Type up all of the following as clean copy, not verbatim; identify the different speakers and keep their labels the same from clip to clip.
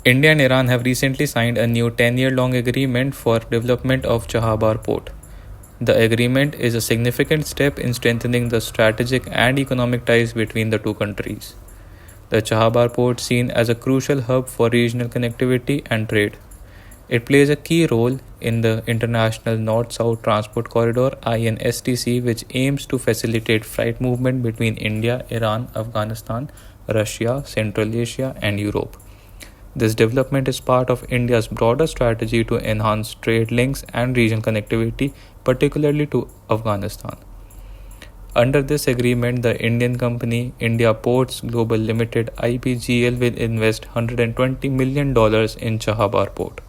Speaker 1: India and Iran have recently signed a new 10-year-long agreement for development of Chabahar Port. The agreement is a significant step in strengthening the strategic and economic ties between the two countries. The Chabahar Port is seen as a crucial hub for regional connectivity and trade. It plays a key role in the International North-South Transport Corridor (INSTC), which aims to facilitate freight movement between India, Iran, Afghanistan, Russia, Central Asia, and Europe. This development is part of India's broader strategy to enhance trade links and regional connectivity, particularly to Afghanistan. Under this agreement, the Indian company India Ports Global Limited (IPGL) will invest $120 million in Chabahar Port.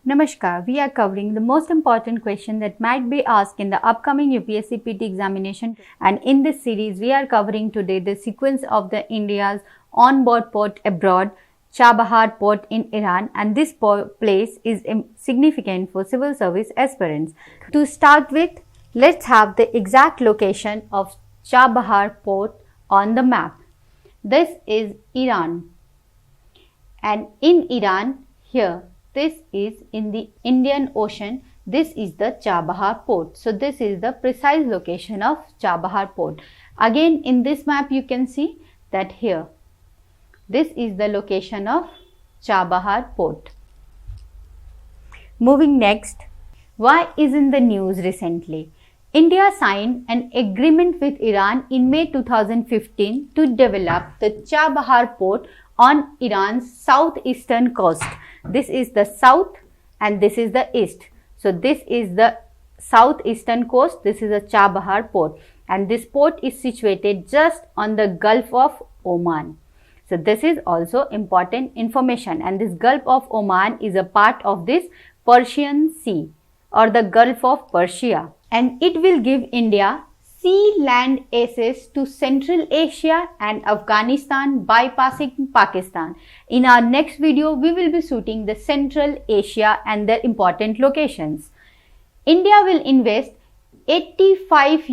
Speaker 2: Namaskar, we are covering the most important question that might be asked in the upcoming UPSC PT examination, and in this series we are covering today the sequence of the India's on-board port abroad, Chabahar Port in Iran, and this place is significant for civil service aspirants. To start with, let's have the exact location of Chabahar Port on the map. This is Iran, and in Iran here, this is in the Indian Ocean. This is the Chabahar Port. So this is the precise location of Chabahar Port. Again, in this map you can see that here, this is the location of Chabahar Port. Moving next, why is in the news recently? India signed an agreement with Iran in May 2015 to develop the Chabahar Port on Iran's southeastern coast. This is the south and this is the east. So this is the southeastern coast. This is a Chabahar Port, and this port is situated just on the Gulf of Oman. So this is also important information, and this Gulf of Oman is a part of this Persian Sea or the Gulf of Persia, and it will give India sea-land access to Central Asia and Afghanistan, bypassing Pakistan. In our next video, we will be shooting the Central Asia and their important locations. India will invest $85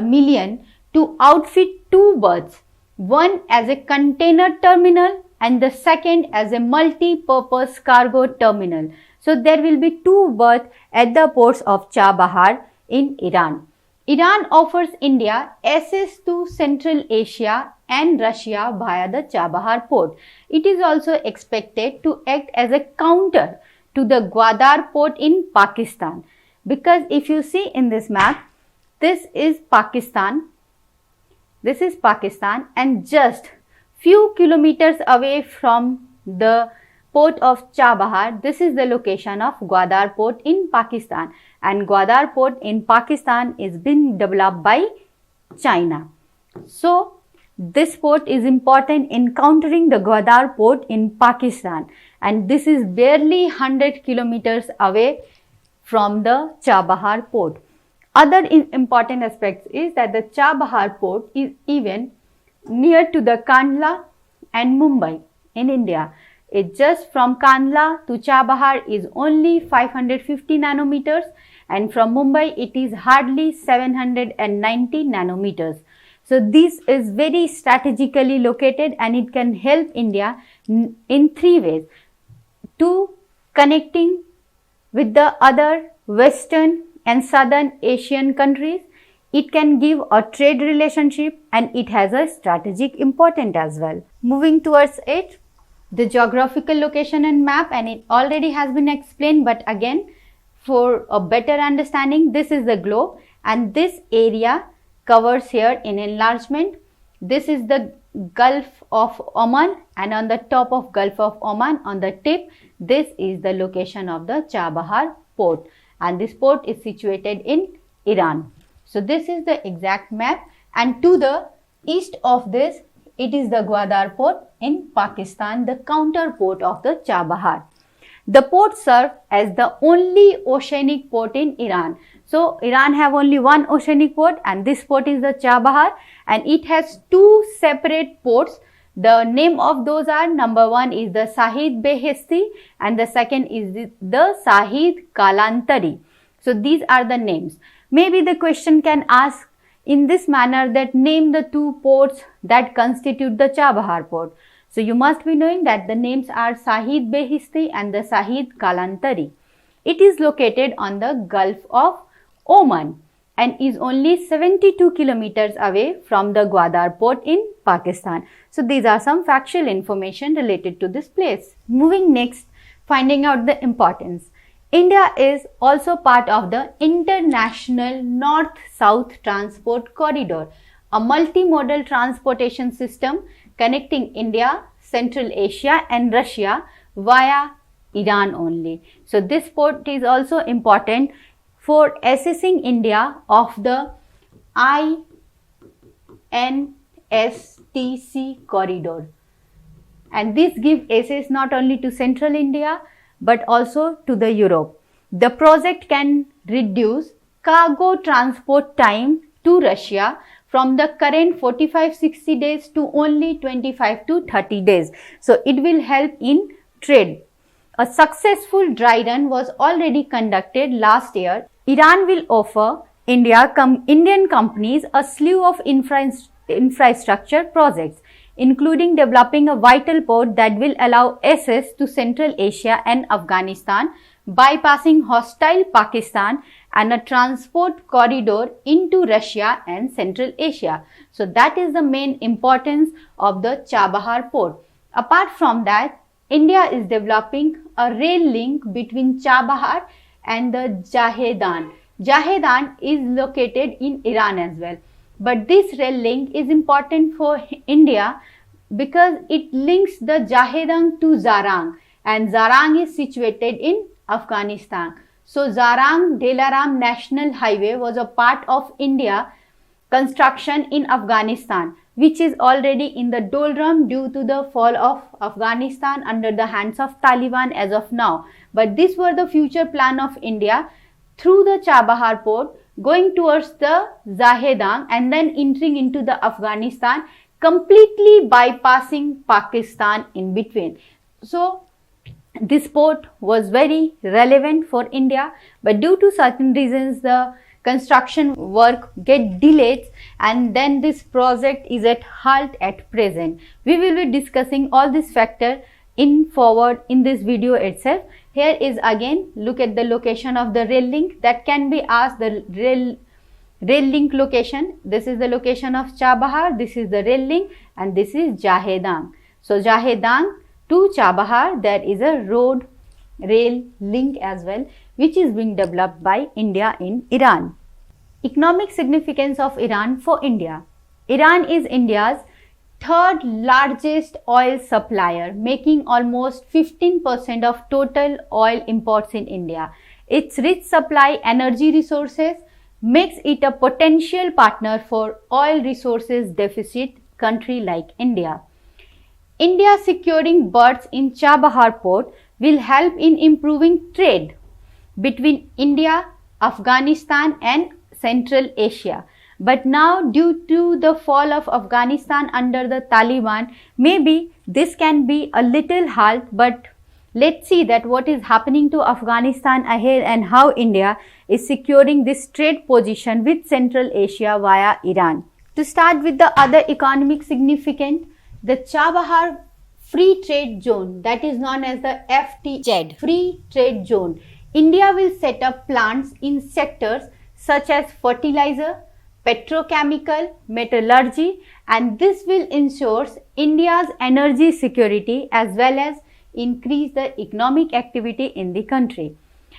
Speaker 2: million to outfit two berths, one as a container terminal and the second as a multi-purpose cargo terminal. So there will be two berths at the ports of Chabahar in Iran. Iran offers India access to Central Asia and Russia via the Chabahar Port. It is also expected to act as a counter to the Gwadar Port in Pakistan, because if you see in this map, this is Pakistan, and just few kilometers away from the port of Chabahar, this is the location of Gwadar Port in Pakistan, and Gwadar Port in Pakistan is being developed by China. So this port is important in countering the Gwadar Port in Pakistan, and this is barely 100 kilometers away from the Chabahar Port. Other important aspects is that the Chabahar Port is even near to the Kandla and Mumbai in India. It just from Kandla to Chabahar is only 550 nanometers, and from Mumbai it is hardly 790 nanometers. So this is very strategically located, and it can help India in three ways: to connecting with the other Western and Southern Asian countries, it can give a trade relationship, and it has a strategic importance as well. Moving towards it, the geographical location and map, and it already has been explained, but again for a better understanding, this is the globe, and this area covers here in enlargement. This is the Gulf of Oman, and on the top of Gulf of Oman, on the tip, this is the location of the Chabahar Port, and this port is situated in Iran. So this is the exact map, and to the east of this, it is the Gwadar Port in Pakistan, the counter port of the Chabahar. The port serves as the only oceanic port in Iran. So Iran have only one oceanic port, and this port is the Chabahar, and it has two separate ports. The name of those are, number one is the Shahid Beheshti, and the second is the Shahid Kalantari. So these are the names. Maybe the question can ask in this manner that name the two ports that constitute the Chabahar Port. So you must be knowing that the names are Sahid Behishti and the Sahid Kalantari. It is located on the Gulf of Oman and is only 72 kilometers away from the Gwadar port in Pakistan. So these are some factual information related to this place. Moving next, finding out the importance. India is also part of the International North-South Transport Corridor, a multimodal transportation system connecting India, Central Asia and Russia via Iran only. So this port is also important for assessing India of the INSTC corridor. And this gives access not only to Central India but also to the Europe. The project can reduce cargo transport time to Russia from the current 45-60 days to only 25 to 30 days. So it will help in trade. A successful dry run was already conducted last year. Iran will offer Indian companies a slew of infrastructure projects, including developing a vital port that will allow access to Central Asia and Afghanistan, bypassing hostile Pakistan, and a transport corridor into Russia and Central Asia. So that is the main importance of the Chabahar port. Apart from that, India is developing a rail link between Chabahar and the Jahedan. Jahedan is located in Iran as well. But this rail link is important for India because it links the Jahedan to Zarang, and Zarang is situated in Afghanistan. So Zarang-Delaram National Highway was a part of India construction in Afghanistan, which is already in the doldrum due to the fall of Afghanistan under the hands of Taliban as of now. But these were the future plan of India through the Chabahar port, going towards the Zahedan and then entering into the Afghanistan, completely bypassing Pakistan in between. So this port was very relevant for India, but due to certain reasons the construction work get delayed and then this project is at halt at present. We will be discussing all these factors in forward in this video itself. Here is again, look at the location of the rail link that can be asked, the rail link location. This is the location of Chabahar, this is the rail link, and this is Jahedan. So Jahedan to Chabahar, there is a rail link as well, which is being developed by India in Iran. Economic significance of Iran for India. Iran is India's third largest oil supplier, making almost 15% of total oil imports in India. Its rich supply energy resources makes it a potential partner for oil resources deficit country like India. India securing berths in Chabahar port will help in improving trade between India, Afghanistan and Central Asia. But now due to the fall of Afghanistan under the Taliban, maybe this can be a little halt, but let's see that what is happening to Afghanistan ahead and how India is securing this trade position with Central Asia via Iran. To start with the other economic significance, the Chabahar Free Trade Zone, that is known as the FTZ, Free Trade Zone. India will set up plants in sectors such as fertilizer, petrochemical, metallurgy, and this will ensure India's energy security as well as increase the economic activity in the country.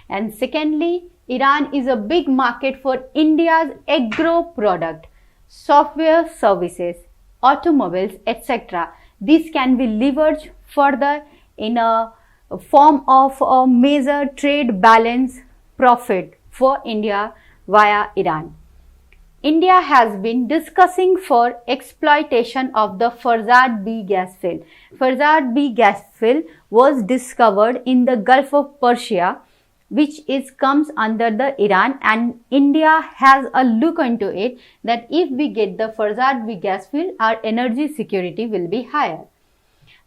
Speaker 2: And secondly, Iran is a big market for India's agro product, software services, automobiles, etc. This can be leveraged further in a form of a major trade balance profit for India via Iran. India has been discussing for exploitation of the Farzad B gas field. Farzad B gas field was discovered in the Gulf of Persia, which comes under the Iran, and India has a look into it that if we get the Farzad B gas field, our energy security will be higher.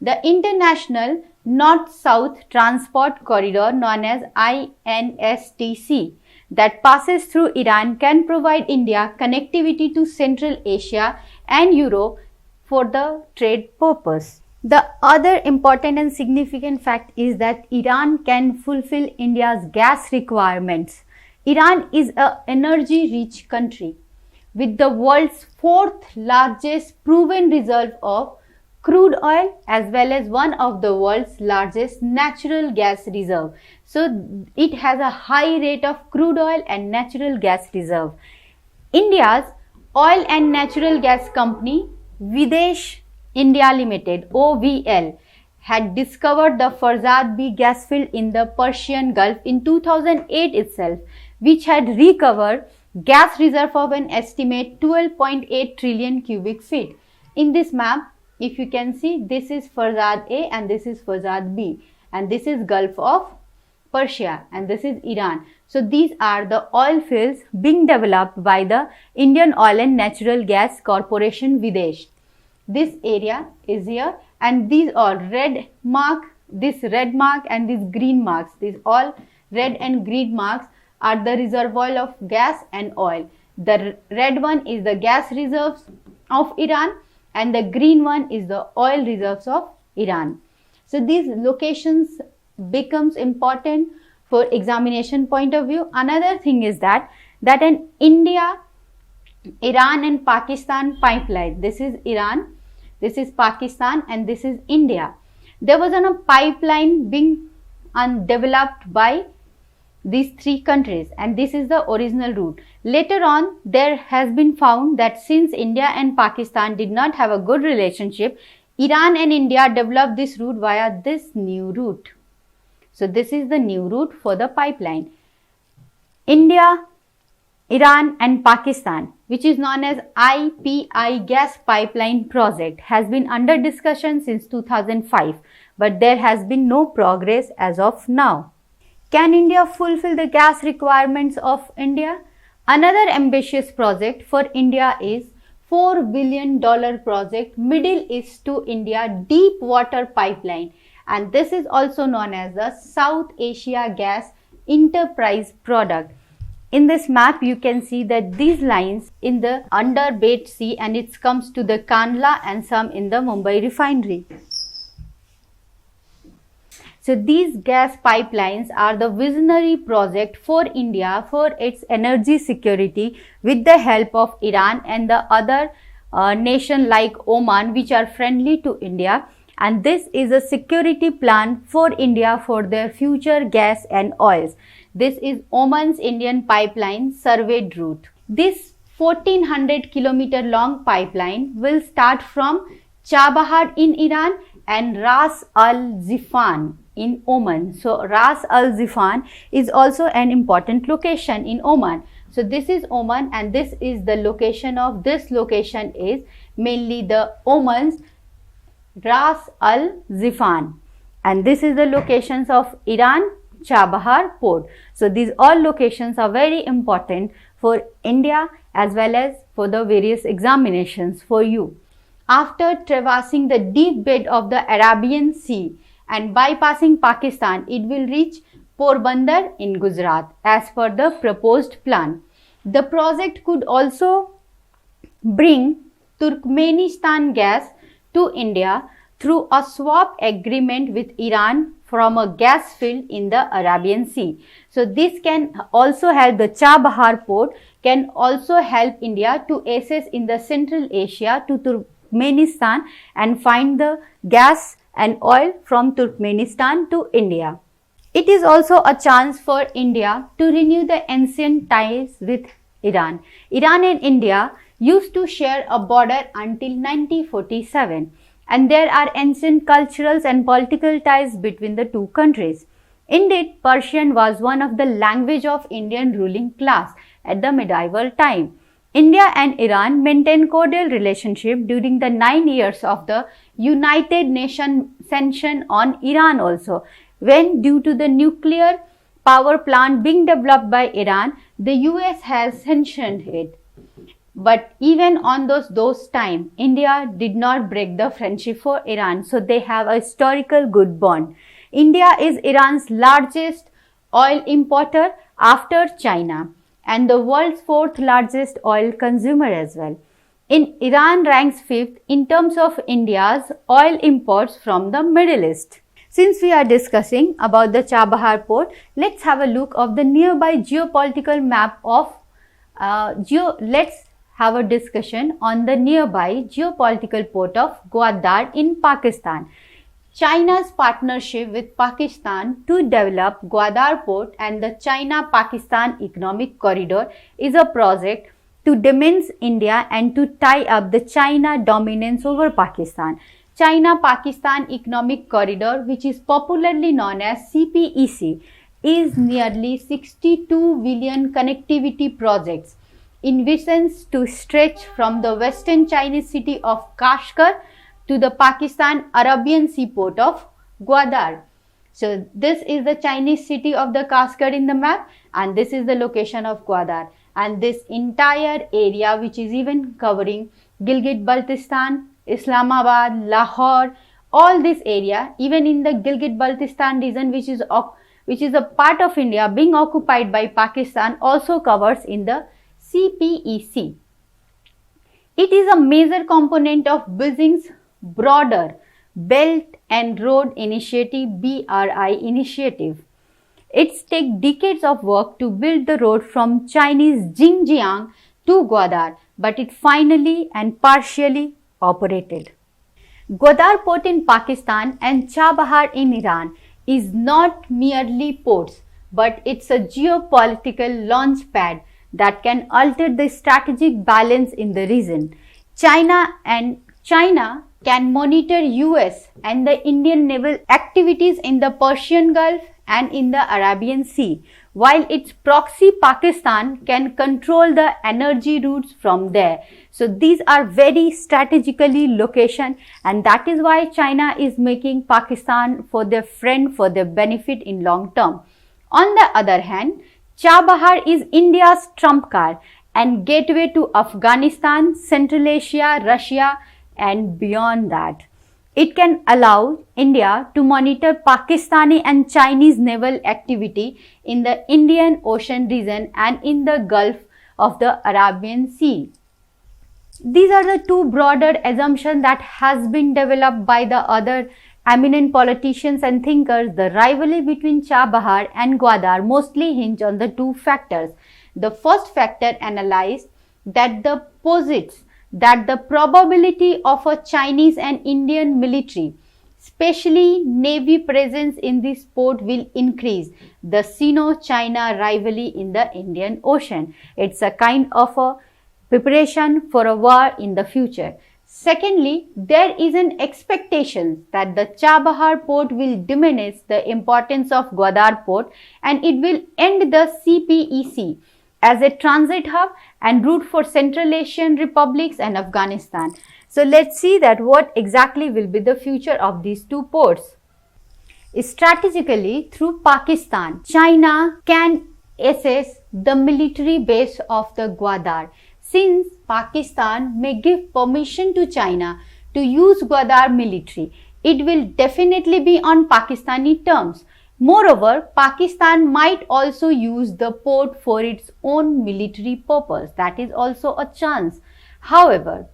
Speaker 2: The International North-South Transport Corridor, known as INSTC, that passes through Iran can provide India connectivity to Central Asia and Europe for the trade purpose. The other important and significant fact is that Iran can fulfill India's gas requirements. Iran is an energy-rich country with the world's fourth largest proven reserve of crude oil as well as one of the world's largest natural gas reserve. So it has a high rate of crude oil and natural gas reserve. India's oil and natural gas company Videsh India Limited OVL had discovered the Farzad B gas field in the Persian Gulf in 2008 itself, which had recovered gas reserve of an estimate 12.8 trillion cubic feet. In this map, if you can see, this is Farzad A and this is Farzad B, and this is Gulf of Persia and this is Iran. So these are the oil fields being developed by the Indian Oil and Natural Gas Corporation Videsh. This area is here, and these all red mark, this red mark and these green marks, these all red and green marks are the reservoir of gas and oil. The red one is the gas reserves of Iran and the green one is the oil reserves of Iran. So these locations becomes important for examination point of view. Another thing is that an India, Iran and Pakistan pipeline, this is Iran, this is Pakistan and this is India. There was a pipeline being developed by these three countries and this is the original route. Later on, there has been found that since India and Pakistan did not have a good relationship, Iran and India developed this route via this new route. So this is the new route for the pipeline. India, Iran and Pakistan, which is known as IPI gas pipeline project, has been under discussion since 2005, but there has been no progress as of now. Can India fulfill the gas requirements of India? Another ambitious project for India is $4 billion project Middle East to India deep water pipeline, and this is also known as the South Asia Gas Enterprise Product. In this map, you can see that these lines in the under Bait Sea and it comes to the Kandla and some in the Mumbai refinery. So these gas pipelines are the visionary project for India for its energy security with the help of Iran and the other nation like Oman, which are friendly to India. And this is a security plan for India for their future gas and oils. This is Oman's Indian pipeline surveyed route. This 1400 kilometer long pipeline will start from Chabahar in Iran and Ras Al Zifan in Oman. So Ras Al Zifan is also an important location in Oman. So this is Oman and this is the location of this location is mainly the Oman's Ras Al Zifan, and this is the locations of Iran, Chabahar Port. So these all locations are very important for India as well as for the various examinations for you. After traversing the deep bed of the Arabian Sea and bypassing Pakistan, it will reach Porbandar in Gujarat as per the proposed plan. The project could also bring Turkmenistan gas to India through a swap agreement with Iran from a gas field in the Arabian Sea. So this can also help the Chabahar port, can also help India to access in the Central Asia to Turkmenistan and find the gas and oil from Turkmenistan to India. It is also a chance for India to renew the ancient ties with Iran. Iran and India used to share a border until 1947 and there are ancient cultural and political ties between the two countries. Indeed, Persian was one of the language of Indian ruling class at the medieval time. India and Iran maintained cordial relationship during the 9 years of the United Nations sanction on Iran also, when due to the nuclear power plant being developed by Iran, the US has sanctioned it. But even on those time, India did not break the friendship for Iran, so they have a historical good bond. India is Iran's largest oil importer after China and the world's fourth largest oil consumer as well. Iran ranks 5th in terms of India's oil imports from the Middle East. Since we are discussing about the Chabahar port, let's have a look of the nearby geopolitical map of let's have a discussion on the nearby geopolitical port of Gwadar in Pakistan. China's partnership with Pakistan to develop Gwadar port and the China-Pakistan Economic Corridor is a project to diminish India and to tie up the China dominance over Pakistan. China-Pakistan Economic Corridor, which is popularly known as CPEC, is nearly 62 billion connectivity projects envisioned to stretch from the western Chinese city of Kashgar to the Pakistan Arabian seaport of Gwadar. So this is the Chinese city of the Kashgar in the map, and this is the location of Gwadar. And this entire area, which is even covering Gilgit-Baltistan, Islamabad, Lahore, all this area, even in the Gilgit-Baltistan region, which is a part of India being occupied by Pakistan, also covers in the CPEC. It is a major component of Beijing's broader Belt and Road Initiative (BRI) initiative. It's taken decades of work to build the road from Chinese Xinjiang to Gwadar, but it finally and partially operated. Gwadar port in Pakistan and Chabahar in Iran is not merely ports, but it's a geopolitical launch pad that can alter the strategic balance in the region. China can monitor US and the Indian naval activities in the Persian Gulf and in the Arabian Sea, while its proxy Pakistan can control the energy routes from there. So these are very strategically location, and that is why China is making Pakistan for their friend, for their benefit in long term. On the other hand, Chabahar is India's trump card and gateway to Afghanistan, Central Asia, Russia, and beyond that. It can allow India to monitor Pakistani and Chinese naval activity in the Indian Ocean region and in the Gulf of the Arabian Sea. These are the two broader assumptions that has been developed by the other eminent politicians and thinkers. The rivalry between Chabahar and Gwadar mostly hinge on the two factors. The first factor analyzed that the probability of a Chinese and Indian military, especially Navy presence in this port, will increase the Sino-China rivalry in the Indian Ocean. It's a kind of a preparation for a war in the future. Secondly, there is an expectation that the Chabahar port will diminish the importance of Gwadar port and it will end the CPEC as a transit hub and route for Central Asian republics and Afghanistan. So let's see that what exactly will be the future of these two ports. Strategically, through Pakistan, China can assess the military base of the Gwadar. Since Pakistan may give permission to China to use Gwadar military, it will definitely be on Pakistani terms. Moreover, Pakistan might also use the port for its own military purpose. That is also a chance. However,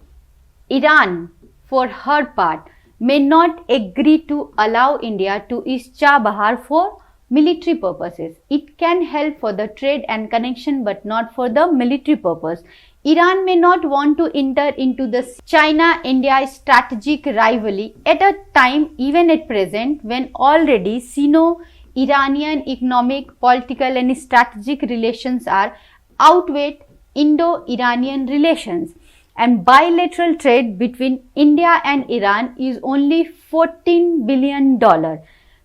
Speaker 2: Iran, for her part, may not agree to allow India to use Chabahar for military purposes. It can help for the trade and connection, but not for the military purpose. Iran may not want to enter into the China-India strategic rivalry at a time, even at present, when already Sino-Iranian economic, political and strategic relations are outweighed Indo-Iranian relations, and bilateral trade between India and Iran is only $14 billion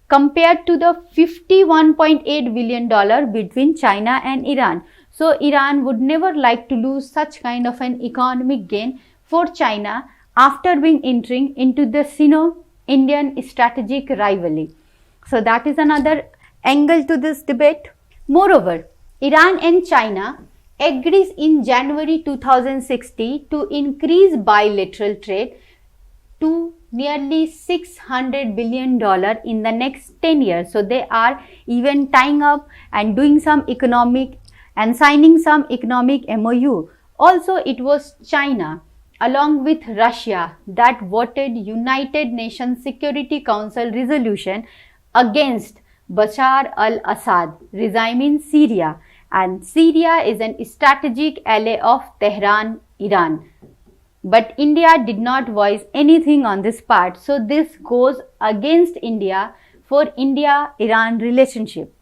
Speaker 2: compared to the $51.8 billion between China and Iran. So Iran would never like to lose such kind of an economic gain for China after being entering into the Sino-Indian strategic rivalry. So that is another angle to this debate. Moreover, Iran and China agrees in January 2016 to increase bilateral trade to nearly $600 billion in the next 10 years. So they are even tying up and doing some economic and signing some economic MOU. Also, it was China along with Russia, that voted United Nations Security Council resolution against Bashar al-Assad regime in Syria, and Syria is an strategic ally of Tehran, Iran. But India did not voice anything on this part, so this goes against India for India-Iran relationship.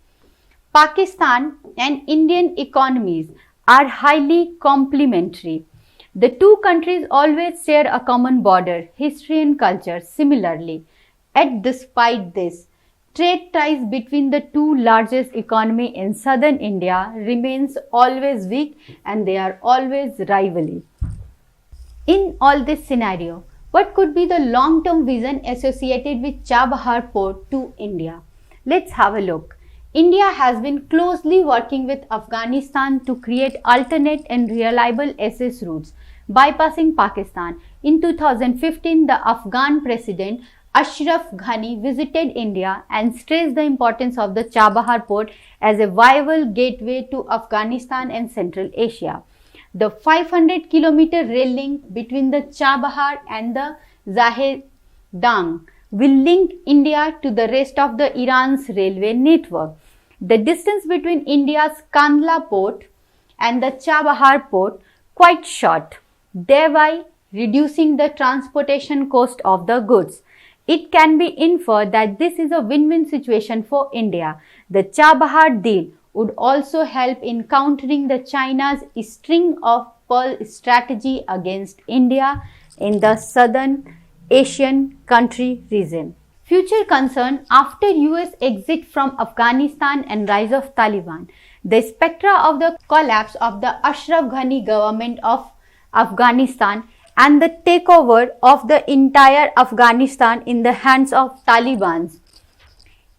Speaker 2: Pakistan and Indian economies are highly complementary. The two countries always share a common border, history and culture similarly. Yet despite this, trade ties between the two largest economies in southern India remains always weak and they are always rivalry. In all this scenario, what could be the long-term vision associated with Chabahar Port to India? Let's have a look. India has been closely working with Afghanistan to create alternate and reliable access routes, bypassing Pakistan. In 2015, the Afghan President Ashraf Ghani visited India and stressed the importance of the Chabahar Port as a viable gateway to Afghanistan and Central Asia. The 500-kilometer rail link between the Chabahar and the Zahedan will link India to the rest of the Iran's railway network. The distance between India's Kandla port and the Chabahar port quite short, thereby reducing the transportation cost of the goods. It can be inferred that this is a win-win situation for India. The Chabahar deal would also help in countering the China's string of pearl strategy against India in the southern Asian country region. Future concern after US exit from Afghanistan and rise of Taliban. The spectra of the collapse of the Ashraf Ghani government of Afghanistan and the takeover of the entire Afghanistan in the hands of Taliban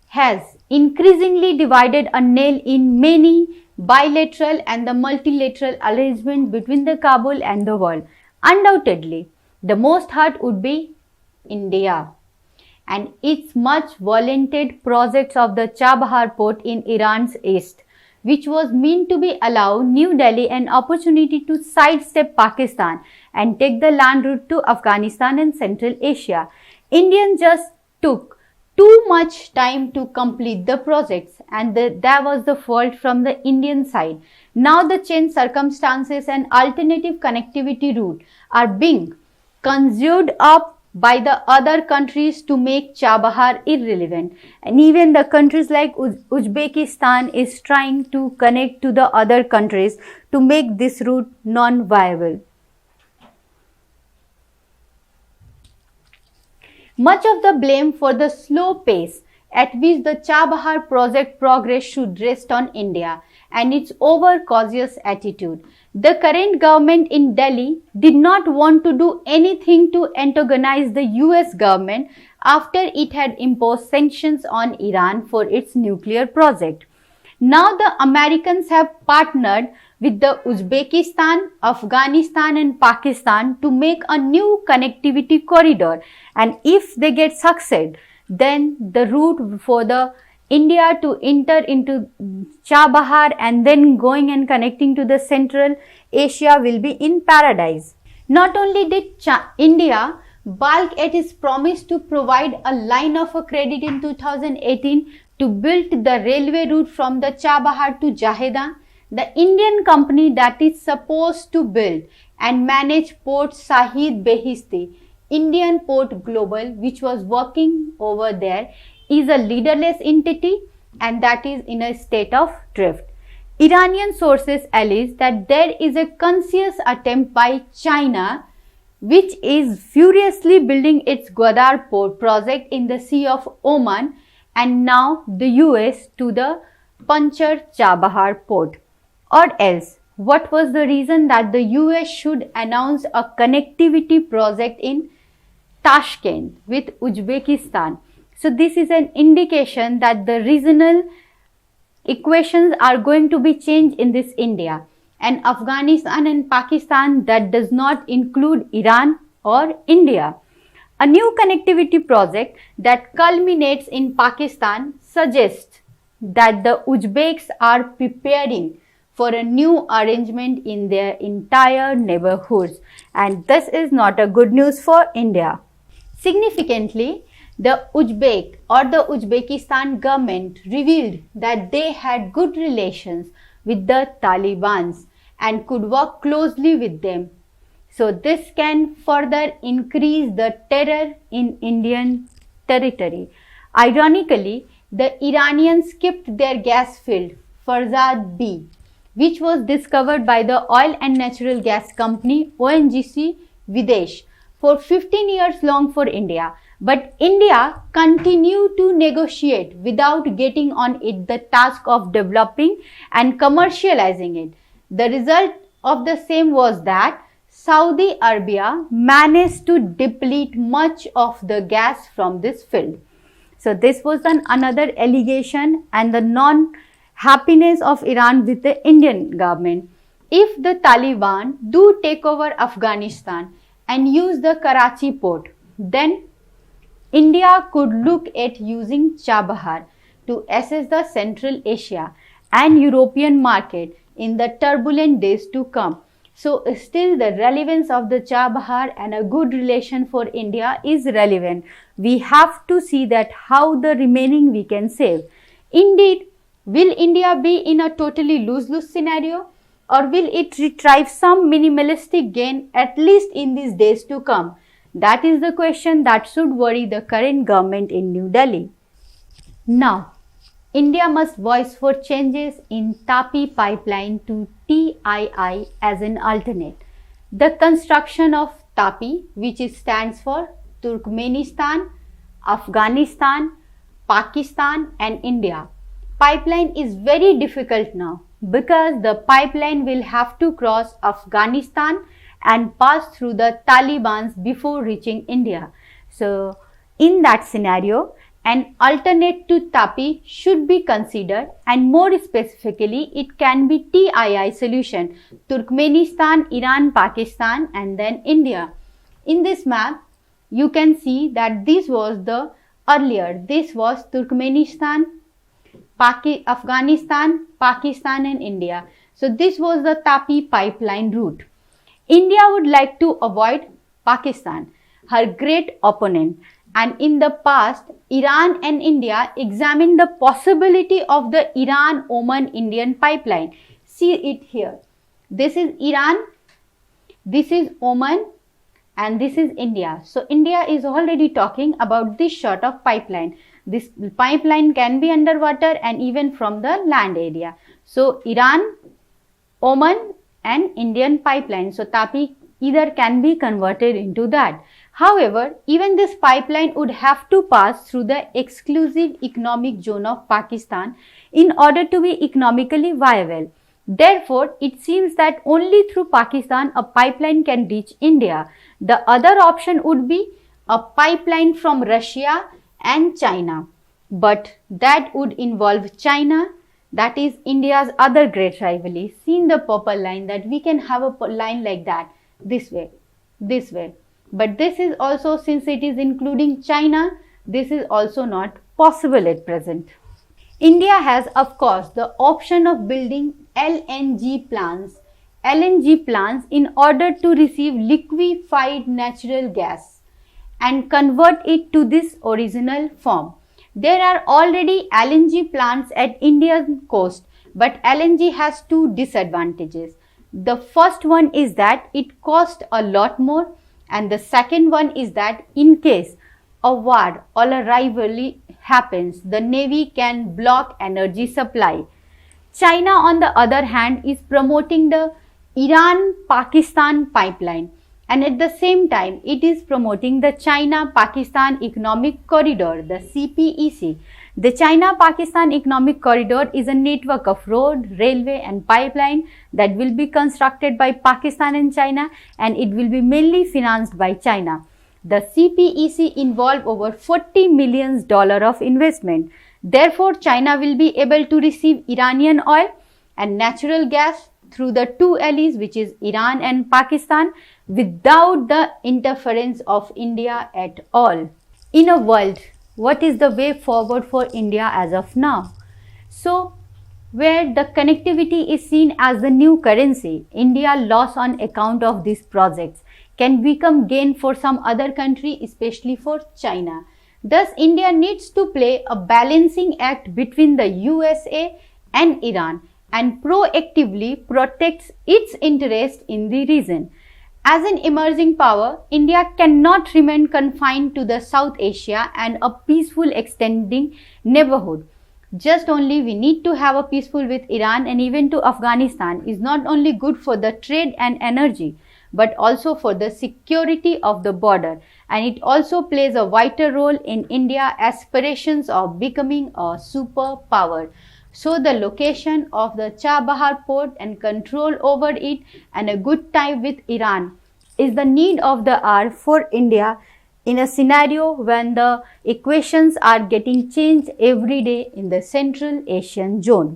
Speaker 2: has increasingly divided a nail in many bilateral and the multilateral arrangements between the Kabul and the world. Undoubtedly, the most hurt would be India and its much vaunted projects of the Chabahar port in Iran's east, which was meant to be allow New Delhi an opportunity to sidestep Pakistan and take the land route to Afghanistan and Central Asia. Indians just took too much time to complete the projects and that was the fault from the Indian side. Now the changed circumstances and alternative connectivity route are being conjured up by the other countries to make Chabahar irrelevant, and even the countries like Uzbekistan is trying to connect to the other countries to make this route non-viable. Much of the blame for the slow pace at which the Chabahar project progress should rest on India and its overcautious attitude. The current government in Delhi did not want to do anything to antagonize the US government after it had imposed sanctions on Iran for its nuclear project. Now the Americans have partnered with the Uzbekistan, Afghanistan and Pakistan to make a new connectivity corridor, and if they get succeed, then the route for the India to enter into Chabahar and then going and connecting to the Central Asia will be in paradise. Not only did India balk at its promise to provide a line of credit in 2018 to build the railway route from the Chabahar to Zahedan, the Indian company that is supposed to build and manage Port Shahid Behishti, Indian Port Global, which was working over there, is a leaderless entity and that is in a state of drift. Iranian sources allege that there is a conscious attempt by China, which is furiously building its Gwadar port project in the Sea of Oman, and now the US to the Panchar Chabahar port. Or else, what was the reason that the US should announce a connectivity project in Tashkent with Uzbekistan? So this is an indication that the regional equations are going to be changed in this India, and Afghanistan and Pakistan that does not include Iran or India. A new connectivity project that culminates in Pakistan suggests that the Uzbeks are preparing for a new arrangement in their entire neighborhoods, and this is not a good news for India. Significantly, the Uzbekistan government revealed that they had good relations with the Taliban and could work closely with them. So this can further increase the terror in Indian territory. Ironically, the Iranians kept their gas field, Farzad B, which was discovered by the oil and natural gas company ONGC Videsh for 15 years long for India. But India continued to negotiate without getting on it the task of developing and commercializing it. The result of the same was that Saudi Arabia managed to deplete much of the gas from this field. So this was another allegation and the non-happiness of Iran with the Indian government. If the Taliban do take over Afghanistan and use the Karachi port, then India could look at using Chabahar to assess the Central Asia and European market in the turbulent days to come. So still the relevance of the Chabahar and a good relation for India is relevant. We have to see that how the remaining we can save. Indeed, will India be in a totally lose-lose scenario, or will it retrieve some minimalistic gain at least in these days to come? That is the question that should worry the current government in New Delhi. Now, India must voice for changes in Tapi pipeline to TII as an alternate. The construction of Tapi, which stands for Turkmenistan, Afghanistan, Pakistan and India, pipeline is very difficult now because the pipeline will have to cross Afghanistan and pass through the Taliban before reaching India. So, in that scenario, an alternate to Tapi should be considered, and more specifically, it can be TII solution, Turkmenistan, Iran, Pakistan and then India. In this map, you can see that this was the earlier, this was Turkmenistan, Afghanistan, Pakistan and India. So this was the Tapi pipeline route. India would like to avoid Pakistan, her great opponent, and in the past, Iran and India examined the possibility of the Iran-Oman-Indian pipeline. See it here. This is Iran, this is Oman and this is India. So India is already talking about this sort of pipeline. This pipeline can be underwater and even from the land area. So Iran, Oman and Indian pipeline. So Tapi either can be converted into that. However, even this pipeline would have to pass through the exclusive economic zone of Pakistan in order to be economically viable. Therefore, it seems that only through Pakistan a pipeline can reach India. The other option would be a pipeline from Russia and China. But that would involve China, that is India's other great rivalry. See in the purple line that we can have a line like that, this way, this way. But this is also, since it is including China, this is also not possible at present. India has, of course, the option of building LNG plants in order to receive liquefied natural gas and convert it to this original form. There are already LNG plants at Indian coast, but LNG has two disadvantages. The first one is that it costs a lot more, and the second one is that in case a war or a rivalry happens, the Navy can block energy supply. China, on the other hand, is promoting the Iran-Pakistan pipeline, and at the same time, it is promoting the China-Pakistan Economic Corridor, the CPEC. The China-Pakistan Economic Corridor is a network of road, railway and pipeline that will be constructed by Pakistan and China, and it will be mainly financed by China. The CPEC involved over $40 million of investment. Therefore, China will be able to receive Iranian oil and natural gas through the two allies, which is Iran and Pakistan, without the interference of India at all. In a world, what is the way forward for India as of now? So, where the connectivity is seen as the new currency. India loss on account of these projects can become gain for some other country, especially for China. Thus, India needs to play a balancing act between the USA and Iran and proactively protects its interest in the region. As an emerging power, India cannot remain confined to the South Asia and a peaceful extending neighborhood. Just only we need to have a peaceful with Iran and even to Afghanistan is not only good for the trade and energy, but also for the security of the border, and it also plays a vital role in India's aspirations of becoming a superpower. So the location of the Chabahar port and control over it and a good tie with Iran is the need of the hour for India in a scenario when the equations are getting changed every day in the Central Asian zone.